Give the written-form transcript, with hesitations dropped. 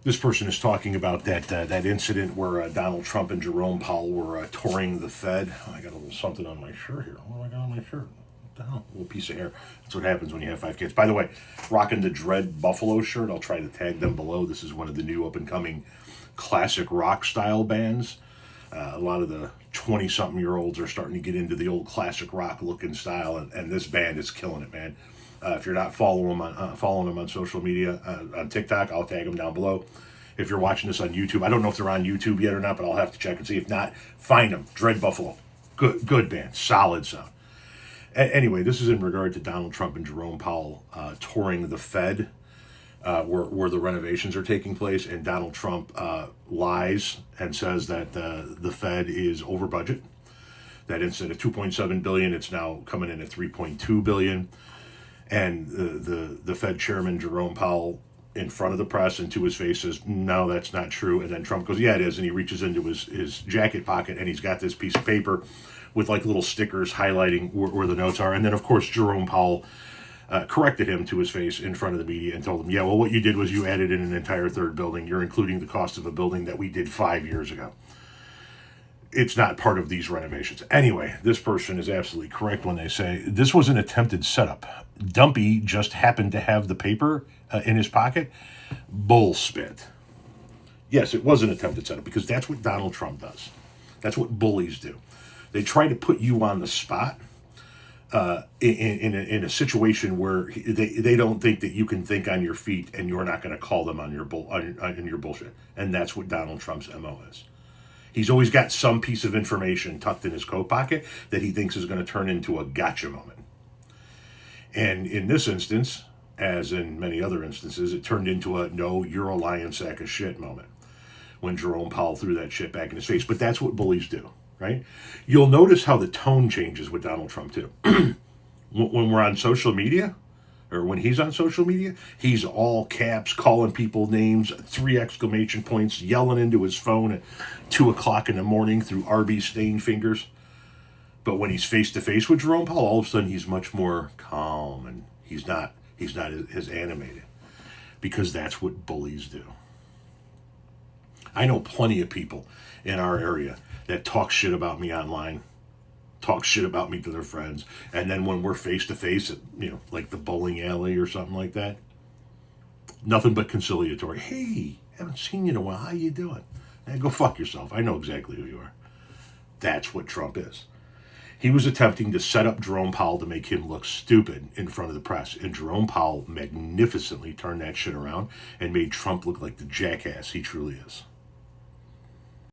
This person is talking about that incident where Donald Trump and Jerome Powell were touring the Fed. Oh, I got a little something on my shirt here. What do I got on my shirt? What the hell? A little piece of hair. That's what happens when you have 5 kids. By the way, rocking the Dread Buffalo shirt. I'll try to tag them below. This is one of the new up-and-coming classic rock style bands. A lot of the 20-something-year-olds are starting to get into the old classic rock looking style, and this band is killing it, man. If you're not following them on social media, on TikTok, I'll tag them down below. If you're watching this on YouTube, I don't know if they're on YouTube yet or not, but I'll have to check and see. If not, find them. Dread Buffalo. Good band. Solid sound. Anyway, this is in regard to Donald Trump and Jerome Powell touring the Fed, where the renovations are taking place, and Donald Trump lies and says that the Fed is over budget. That instead of $2.7 billion, it's now coming in at $3.2 billion. And the Fed chairman, Jerome Powell, in front of the press and to his face says, no, that's not true. And then Trump goes, yeah, it is. And he reaches into his jacket pocket and he's got this piece of paper with like little stickers highlighting where the notes are. And then, of course, Jerome Powell corrected him to his face in front of the media and told him, yeah, well, what you did was you added in an entire third building. You're including the cost of a building that we did 5 years ago. It's not part of these renovations. Anyway, this person is absolutely correct when they say this was an attempted setup. Dumpy just happened to have the paper in his pocket. Bullspit. Yes, it was an attempted setup because that's what Donald Trump does. That's what bullies do. They try to put you on the spot in a situation where they don't think that you can think on your feet and you're not going to call them on your bullshit. And that's what Donald Trump's MO is. He's always got some piece of information tucked in his coat pocket that he thinks is going to turn into a gotcha moment. And in this instance, as in many other instances, it turned into a no, you're a lying sack of shit moment when Jerome Powell threw that shit back in his face. But that's what bullies do, right? You'll notice how the tone changes with Donald Trump, too. When we're on social media, or when he's on social media, he's all caps, calling people names, 3 exclamation points, yelling into his phone at 2 o'clock in the morning through Arby's stained fingers. But when he's face to face with Jerome Powell, all of a sudden he's much more calm and he's not as animated, because that's what bullies do. I know plenty of people in our area that talk shit about me online, talk shit about me to their friends, and then when we're face to face at, like the bowling alley or something like that, nothing but conciliatory. Hey, haven't seen you in a while. How you doing? And go fuck yourself. I know exactly who you are. That's what Trump is. He was attempting to set up Jerome Powell to make him look stupid in front of the press, and Jerome Powell magnificently turned that shit around and made Trump look like the jackass he truly is.